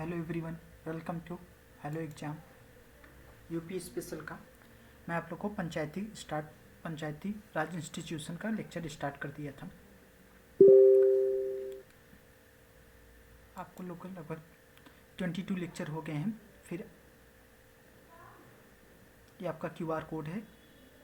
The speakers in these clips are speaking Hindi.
Hello everyone, welcome to hello exam UP special का। मैं आप लोग को पंचायती राज इंस्टीट्यूशन का लेक्चर स्टार्ट कर दिया था। आपको लोग लगभग 22 लेक्चर हो गए हैं। फिर ये आपका क्यूआर कोड है,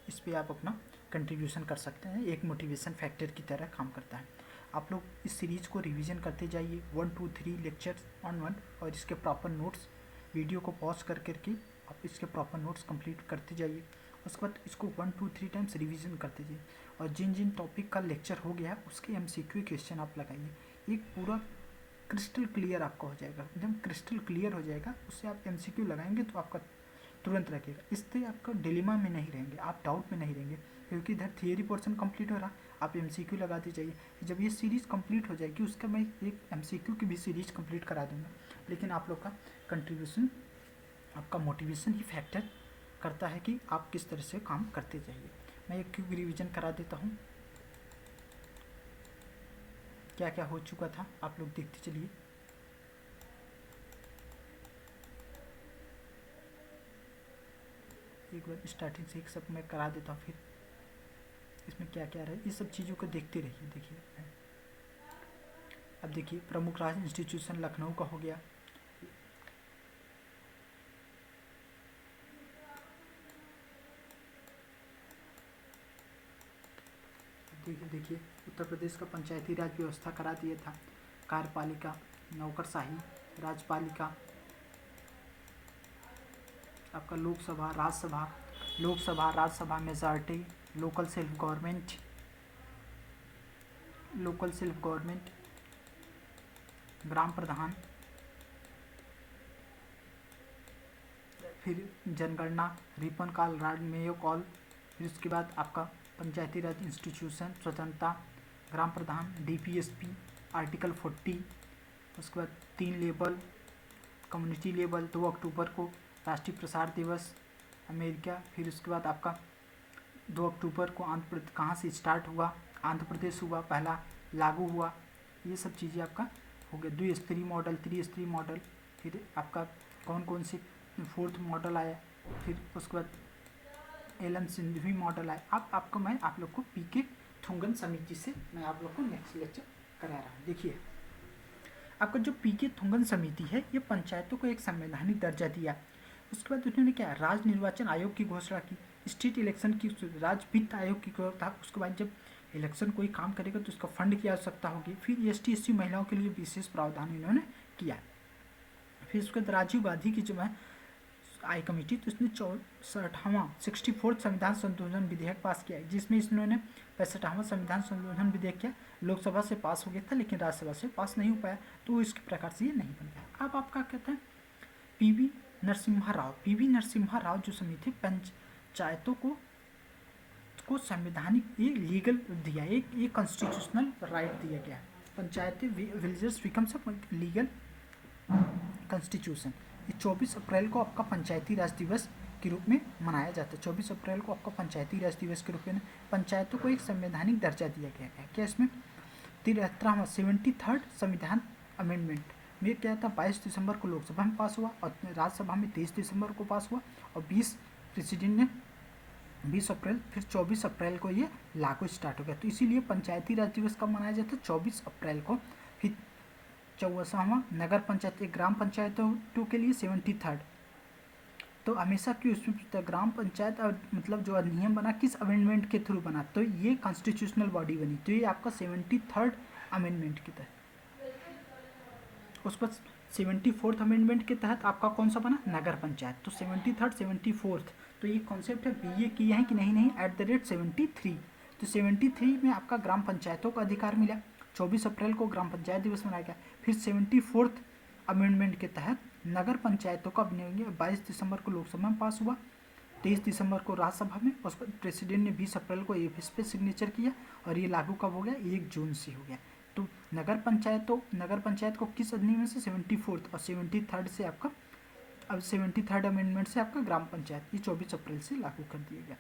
इस पर आप अपना कंट्रीब्यूशन कर सकते हैं। एक मोटिवेशन फैक्टर की तरह काम करता है। आप लोग इस सीरीज़ को रिवीजन करते जाइए, 1 2 3 लेक्चर ऑन 1, और इसके प्रॉपर नोट्स वीडियो को पॉज कर करके आप इसके प्रॉपर नोट्स कंप्लीट करते जाइए। उसके बाद इसको 1 2 3 टाइम्स रिवीजन करते जाइए, और जिन जिन टॉपिक का लेक्चर हो गया उसके एमसीक्यू क्वेश्चन आप लगाइए। एक पूरा क्रिस्टल क्लियर आपका हो जाएगा, एकदम क्रिस्टल क्लियर हो जाएगा। उससे आप एमसीक्यू लगाएंगे तो आपका तुरंत रखेगा। इससे आपका डिलेमा में नहीं रहेंगे, आप डाउट में नहीं रहेंगे, क्योंकि इधर थियरी पोर्शन कंप्लीट हो रहा, आप एमसीक्यू लगाते जाइए। जब ये सीरीज़ कंप्लीट हो जाएगी उसका मैं एक एमसीक्यू की भी सीरीज कंप्लीट करा दूंगा। लेकिन आप लोग का कंट्रीब्यूशन, आपका मोटिवेशन ही फैक्टर करता है कि आप किस तरह से काम करते जाइए। मैं एक क्विक रिवीजन करा देता हूँ, क्या क्या हो चुका था आप लोग देखते चलिए। एक बार स्टार्टिंग से एक सब मैं करा देता हूँ, फिर इसमें क्या क्या रहा है ये सब चीज़ों को देखते रहिए। देखिए, अब देखिए, प्रमुख राज इंस्टीट्यूशन लखनऊ का हो गया। देखिए, उत्तर प्रदेश का पंचायती राज व्यवस्था करा दिया था। कार्यपालिका, नौकरशाही, राजपालिका, आपका Lok Sabha, Rajya Sabha majority, local self government, ग्राम प्रधान, फिर जनगणना, रिपन काल, मेयो कॉल, फिर उसके बाद आपका पंचायती राज इंस्टीट्यूशन, स्वतंत्रता, ग्राम प्रधान, डीपीएसपी, आर्टिकल 40, उसके बाद 3 लेबल, कम्युनिटी लेबल, 2 अक्टूबर को राष्ट्रीय प्रसार दिवस अमेरिका, फिर उसके बाद आपका 2 अक्टूबर को आंध्र प्रदेश कहाँ से स्टार्ट हुआ, आंध्र प्रदेश हुआ पहला, लागू हुआ। ये सब चीज़ें आपका हो गया। द्विस्तरीय मॉडल, त्रिस्तरीय मॉडल, फिर आपका कौन कौन से 4th मॉडल आया, फिर उसके बाद एलन सिंधवी मॉडल आया। अब आपको मैं आप लोग को पीके थुंगन समिति से मैं आप लोग को नेक्स्ट लेक्चर करा रहा हूँ। देखिए, आपका जो पीके थुंगन समिति है ये पंचायतों को एक संवैधानिक दर्जा दिया। उसके बाद उन्होंने क्या, राज्य निर्वाचन आयोग की घोषणा की, स्टेट इलेक्शन की, राज्य वित्त आयोग की था। उसके बाद जब इलेक्शन कोई काम करेगा तो उसका फंड की आवश्यकता होगी। फिर ST SC महिलाओं के लिए विशेष प्रावधान इन्होंने किया। फिर उसके बाद राजीव गांधी की जो है आई कमेटी, तो इसने 64वां संविधान संशोधन विधेयक पास किया, जिसमें इन्होंने 65वां संविधान संशोधन विधेयक किया। लोकसभा से पास हो गया था लेकिन राज्यसभा से पास नहीं हो पाया, तो इसके प्रकार से ये नहीं बन गया। अब आपका कहते हैं PV नरसिम्हा राव जो समिति पंचायतों को संवैधानिक ये लीगल दिया, एक कॉन्स्टिट्यूशनल राइट दिया गया। पंचायती विलेजेस बिकम्स लीगल कॉन्स्टिट्यूशन। ये 24 अप्रैल को आपका पंचायती राज दिवस के रूप में मनाया जाता है। 24 अप्रैल को आपका पंचायती राज दिवस के रूप में पंचायतों को एक संवैधानिक दर्जा दिया गया है। क्या इसमें 73rd संविधान अमेंडमेंट में क्या था, 22 दिसंबर को लोकसभा में पास हुआ और राज्यसभा में 23 दिसंबर को पास हुआ, और 20 प्रेसिडेंट ने 20 अप्रैल, फिर 24 अप्रैल को ये लागू स्टार्ट हो गया। तो इसीलिए पंचायती राज दिवस कब मनाया जाता है, 24 अप्रैल को। फिर 64वां नगर पंचायत, ग्राम पंचायतों के लिए 73rd। तो हमेशा क्यों उसमें ग्राम पंचायत मतलब जो अधिनियम बना किस अमेंडमेंट के थ्रू बना, तो ये कॉन्स्टिट्यूशनल बॉडी बनी, तो ये आपका 73rd अमेंडमेंट के तहत। उस पर 74th अमेंडमेंट के तहत आपका कौन सा बना, नगर पंचायत। तो 73rd 74th, तो ये कॉन्सेप्ट है BA किए हैं कि नहीं @73। तो 73 में आपका ग्राम पंचायतों का अधिकार मिला। 24 अप्रैल को ग्राम पंचायत दिवस मनाया गया। फिर 74th अमेंडमेंट के तहत नगर पंचायतों का बनेंगे। 22 दिसंबर को लोकसभा में पास हुआ, 23 दिसंबर को राज्यसभा में, उसको प्रेसिडेंट ने 20 अप्रैल को इस पे सिग्नेचर किया, और ये लागू कब हो गया, 1 जून से हो गया। तो नगर पंचायत को किस अधिनियम से, 74th, और 73rd से आपका, अब 73rd अमेंडमेंट से आपका ग्राम पंचायत ये 24 अप्रैल से लागू कर दिया गया।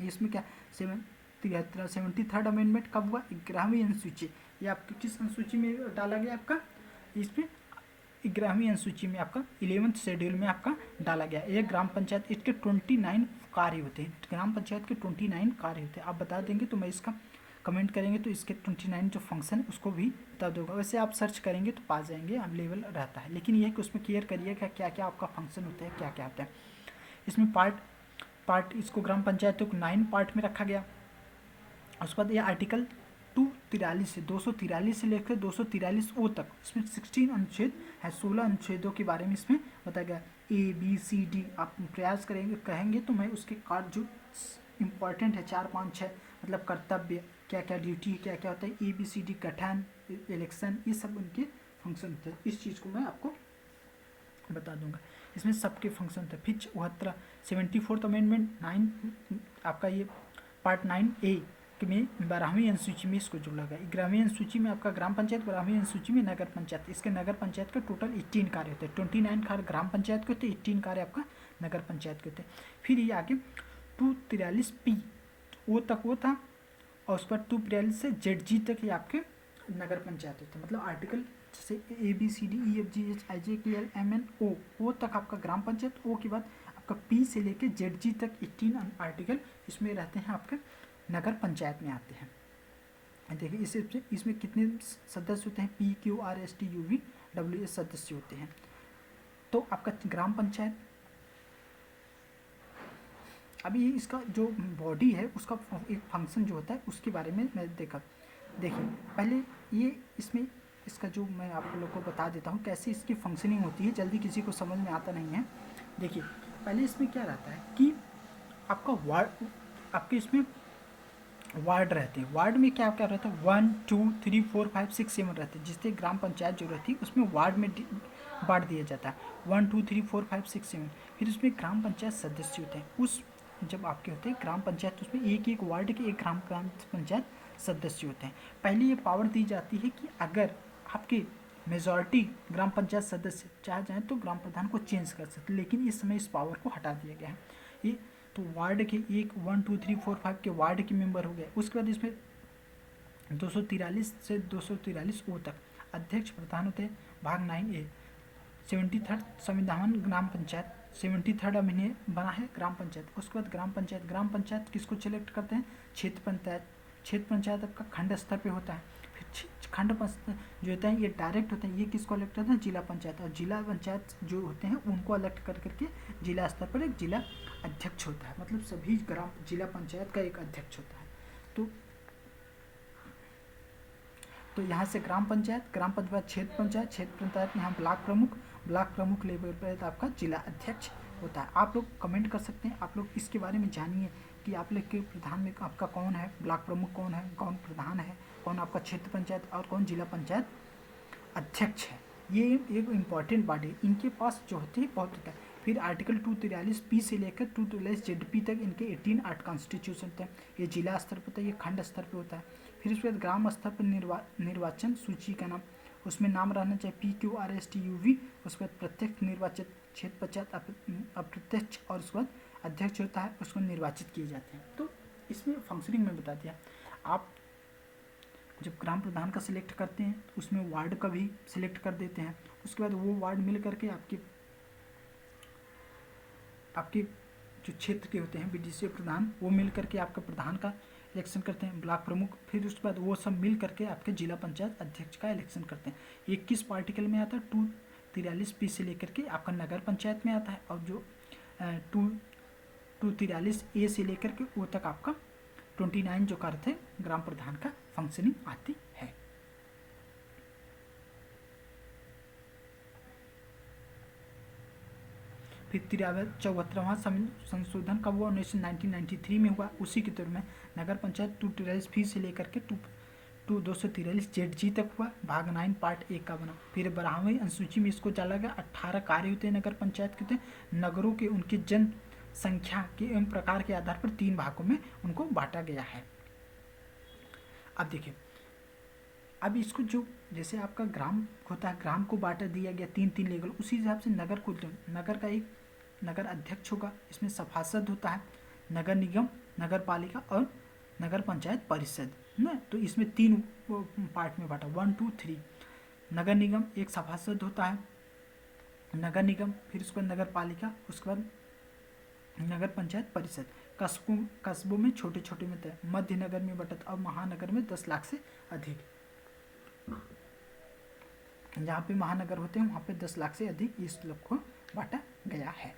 इसमें क्या 73rd अमेंडमेंट कब हुआ, 11वीं अनुसूची, ये आपकी किस अनुसूची में डाला गया आपका, इसमें 11वीं अनुसूची में आपका 11th शेड्यूल में आपका डाला गया। एक ग्राम पंचायत, इसके 29 कार्य होते हैं, ग्राम पंचायत के 29 कार्य होते हैं। आप बता देंगे तो मैं इसका कमेंट करेंगे तो इसके 29 जो फंक्शन है उसको भी बता दूंगा। वैसे आप सर्च करेंगे तो पा जाएंगे, अवेलेबल रहता है, लेकिन यह कि उसमें क्लियर करिएगा क्या क्या आपका फंक्शन होता है, क्या क्या आता है। इसमें पार्ट इसको ग्राम पंचायतों को 9 पार्ट में रखा गया। उसके बाद ये आर्टिकल 243 से 243 से लेकर 243 ओ तक इसमें 16 अनुच्छेद है, 16 अनुच्छेदों के बारे में इसमें बताया गया। ABCD आप प्रयास करेंगे कहेंगे तो मैं उसके कार्ड जो इम्पॉर्टेंट है 4 5 6 मतलब कर्तव्य, क्या क्या ड्यूटी, क्या क्या होता है, ABCD गठन, इलेक्शन, ये सब उनके फंक्शन होते हैं। इस चीज़ को मैं आपको बता दूंगा। इसमें सबके फंक्शन थे। फिर 74th अमेंडमेंट 9 आपका ये पार्ट 9A में 12वीं अनुसूची में इसको जोड़ा गया। 11वीं अनुसूची में आपका ग्राम पंचायत, 12वीं अनुसूची में नगर पंचायत। इसके नगर पंचायत के टोटल 18 कार्य होते हैं। 29 कार्य ग्राम पंचायत के होते हैं, 18 कार्य आपका नगर पंचायत के होते हैं। फिर ये आगे 243P वो तक वो था, और उस पर 243 से ZG तक ये आपके नगर पंचायत होते हैं। मतलब आर्टिकल जैसे ABCDEFGHIJKLMNO वो तक आपका ग्राम पंचायत, ओ के बाद आपका P से लेके ZG तक 18 आर्टिकल इसमें रहते हैं, आपके नगर पंचायत में आते हैं। देखिए इसमें कितने सदस्य होते हैं, PQRSTUVWS सदस्य होते हैं। तो आपका ग्राम पंचायत अभी इसका जो बॉडी है उसका एक फंक्शन जो होता है उसके बारे में मैं देखिए पहले ये इसमें इसका जो मैं आप लोगों को बता देता हूँ कैसे इसकी फंक्शनिंग होती है, जल्दी किसी को समझ में आता नहीं है। देखिए पहले इसमें क्या रहता है कि आपका वार्ड, आपके इसमें वार्ड रहते हैं। वार्ड में क्या क्या रहता है, 1 2 3 4 5 6 7 रहते हैं, जिससे ग्राम पंचायत जो रहती है उसमें वार्ड में बांट दिया जाता है, 1 2 3 4 5 6 7। फिर उसमें ग्राम पंचायत सदस्य होते हैं। उस जब आपके होते हैं ग्राम पंचायत, उसमें एक वार्ड के एक ग्राम पंचायत सदस्य होते हैं। पहले ये पावर दी जाती है कि अगर आपके मेजॉरिटी ग्राम पंचायत सदस्य चाहे जाए तो ग्राम प्रधान को चेंज कर सकते, लेकिन इस समय इस पावर को हटा दिया गया है। ये तो वार्ड के 1 2 3 4 5 के वार्ड के मेंबर हो गए। उसके बाद इसमें 243 से 243 ओ तक अध्यक्ष प्रधान होते हैं। भाग 9A 73rd संविधान ग्राम पंचायत, 73rd अभिनय बना है ग्राम पंचायत। उसके बाद ग्राम पंचायत किसको सिलेक्ट करते हैं, क्षेत्र पंचायत आपका खंड स्तर पे होता है। फिर खंड जो होता है ये डायरेक्ट होते हैं, ये किसको इलेक्ट करते हैं, जिला पंचायत। और जिला पंचायत जो होते हैं उनको इलेक्ट करके जिला स्तर पर एक जिला अध्यक्ष होता है। मतलब सभी जिला पंचायत का एक अध्यक्ष होता है। तो यहाँ से ग्राम पंचायत क्षेत्र पंचायत यहाँ ब्लॉक प्रमुख लेवल पर आपका जिला अध्यक्ष होता है। आप लोग कमेंट कर सकते हैं, आप लोग इसके बारे में जानिए कि आप लोग के प्रधान में आपका कौन है, ब्लॉक प्रमुख कौन है, कौन प्रधान है, कौन आपका क्षेत्र पंचायत और कौन जिला पंचायत अध्यक्ष है। ये एक इम्पॉर्टेंट बॉडी है, इनके पास जो होते हैं बहुत होता है। फिर आर्टिकल 243P से लेकर 243 ZP तक इनके 18 आर्ट कॉन्स्टिट्यूशन होते हैं। ये जिला स्तर पर होता है, ये खंड स्तर पर होता है। फिर उसके बाद ग्राम स्तर पर निर्वाचन सूची का नाम, उसमें नाम रहना चाहिए PQRSTUV। उसके बाद प्रत्यक्ष निर्वाचित, क्षेत्र पंचायत अप्रत्यक्ष, और उसके बाद अध्यक्ष होता है, उसको निर्वाचित किए जाते हैं। तो इसमें फंक्शनिंग में बता दिया। आप जब ग्राम प्रधान का सिलेक्ट करते हैं उसमें वार्ड का भी सिलेक्ट कर देते हैं। उसके बाद वो वार्ड मिल करके आपके जो क्षेत्र के होते हैं BDC प्रधान, वो मिल करके आपका प्रधान का इलेक्शन करते हैं, ब्लॉक प्रमुख। फिर उसके बाद वो सब मिल करके आपके जिला पंचायत अध्यक्ष का इलेक्शन करते हैं। ये किस आर्टिकल में आता है, 243P से लेकर के आपका नगर पंचायत में आता है। और जो 243A से लेकर के वो तक आपका 29 जो कार्य थे ग्राम प्रधान का फंक्शनिंग आती है। फिर 74वां संशोधन कब हुआ, 1993 में हुआ। उसी के तौर में नगर पंचायत 243 से लेकर के 243 ZG तक हुआ। भाग 9 पार्ट 1 का बना। फिर 12वीं अनुसूची में इसको डाला गया। 18 कार्य होते हैं नगर पंचायत के, नगरों के उनकी जनसंख्या के एवं प्रकार के आधार पर 3 भागों में उनको बांटा गया है। अब देखिए, अब इसको जो जैसे आपका ग्राम होता है, ग्राम को बांटा दिया गया 3 लेवल, उसी हिसाब से नगर को, नगर का एक नगर अध्यक्ष होगा, इसमें सभासद होता है, नगर निगम, नगर पालिका और नगर पंचायत परिषद ना। तो इसमें 3 पार्ट में बांटा, 1 2 3। नगर निगम एक सभासद होता है, नगर निगम, फिर उसके बाद नगर पालिका, उसके बाद नगर पंचायत परिषद। कस्बों में छोटे छोटे में तय, मध्य नगर में बटत और महानगर में 10 लाख से अधिक। जहाँ पे महानगर होते हैं वहाँ पे 10 लाख से अधिक इस लोग को बांटा गया है।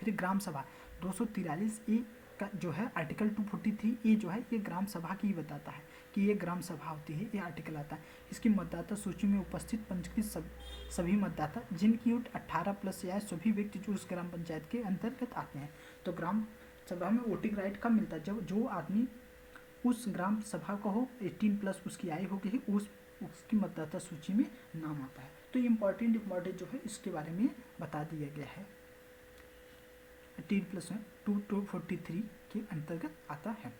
फिर ग्राम सभा 243 ए का जो है आर्टिकल 243 ए जो है ये ग्राम सभा की बताता है कि ये ग्राम सभा होती है, ये आर्टिकल आता है। इसकी मतदाता सूची में उपस्थित पंजीकृत सभी मतदाता जिनकी उम्र 18+ या सभी व्यक्ति जो उस ग्राम पंचायत के अंतर्गत आते हैं। तो ग्राम सभा में वोटिंग राइट कब मिलता है? जब जो आदमी उस ग्राम सभा का हो, 18+ उसकी आयु हो गई, उसकी मतदाता सूची में नाम आता है। तो इम्पॉर्टेंट जो है इसके बारे में बता दिया गया है। 18+243 के अंतर्गत आता है।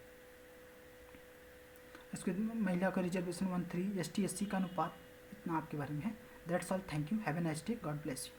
इसके महिला का रिजर्वेशन 13, ST SC का अनुपात, इतना आपके बारे में है। That's all, thank you, have a nice day, God bless you.